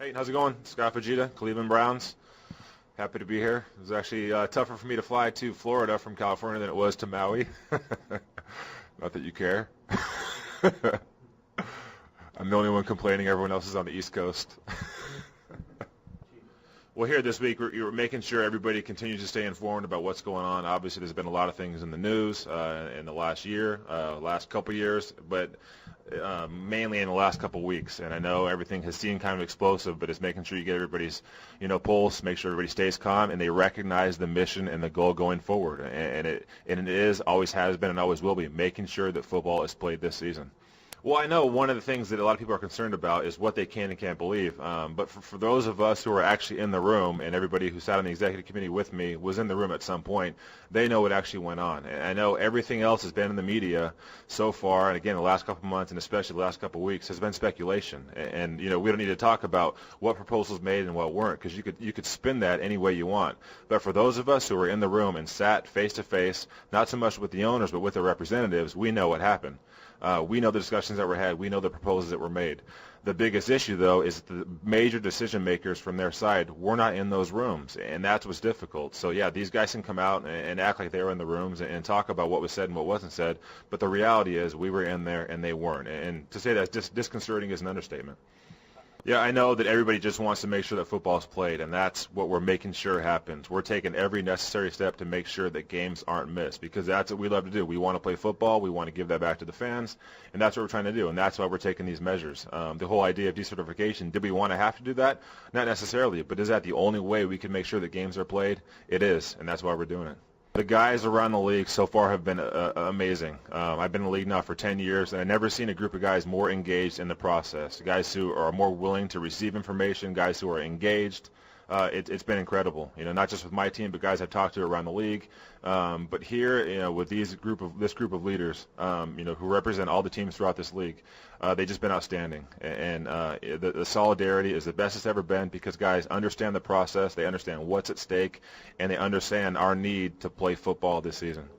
Hey, how's it going? Scott Fujita, Cleveland Browns. Happy to be here. It was actually tougher for me to fly to Florida from California than it was to Maui. Not that you care. I'm the only one complaining. Everyone else is on the East Coast. Well, here this week, we're making sure everybody continues to stay informed about what's going on. Obviously, there's been a lot of things in the news in the last year, last couple years, but mainly in the last couple weeks. And I know everything has seemed kind of explosive, but it's making sure you get everybody's, pulse, make sure everybody stays calm, and they recognize the mission and the goal going forward. And it is, always has been, and always will be, making sure that football is played this season. Well, I know one of the things that a lot of people are concerned about is what they can and can't believe. But for those of us who are actually in the room, and everybody who sat on the executive committee with me was in the room at some point, they know what actually went on. And I know everything else has been in the media so far, and again, the last couple of months, and especially the last couple of weeks, has been speculation. And we don't need to talk about what proposals made and what weren't, because you could spin that any way you want. But for those of us who were in the room and sat face to face, not so much with the owners, but with the representatives, we know what happened. We know the discussions that were had. We know the proposals that were made. The biggest issue, though, is the major decision makers from their side were not in those rooms, and that's what's difficult. So, yeah, these guys can come out and act like they were in the rooms and talk about what was said and what wasn't said, but the reality is we were in there and they weren't. And to say that's disconcerting is an understatement. Yeah, I know that everybody just wants to make sure that football is played, and that's what we're making sure happens. We're taking every necessary step to make sure that games aren't missed, because that's what we love to do. We want to play football. We want to give that back to the fans, and that's what we're trying to do, and that's why we're taking these measures. The whole idea of decertification, did we want to have to do that? Not necessarily, but is that the only way we can make sure that games are played? It is, and that's why we're doing it. The guys around the league so far have been amazing. I've been in the league now for 10 years, and I've never seen a group of guys more engaged in the process. Guys who are more willing to receive information, guys who are engaged. It's been incredible. Not just with my team, but guys I've talked to around the league. But here, with this group of leaders, who represent all the teams throughout this league, they've just been outstanding. And the solidarity is the best it's ever been, because guys understand the process, they understand what's at stake, and they understand our need to play football this season.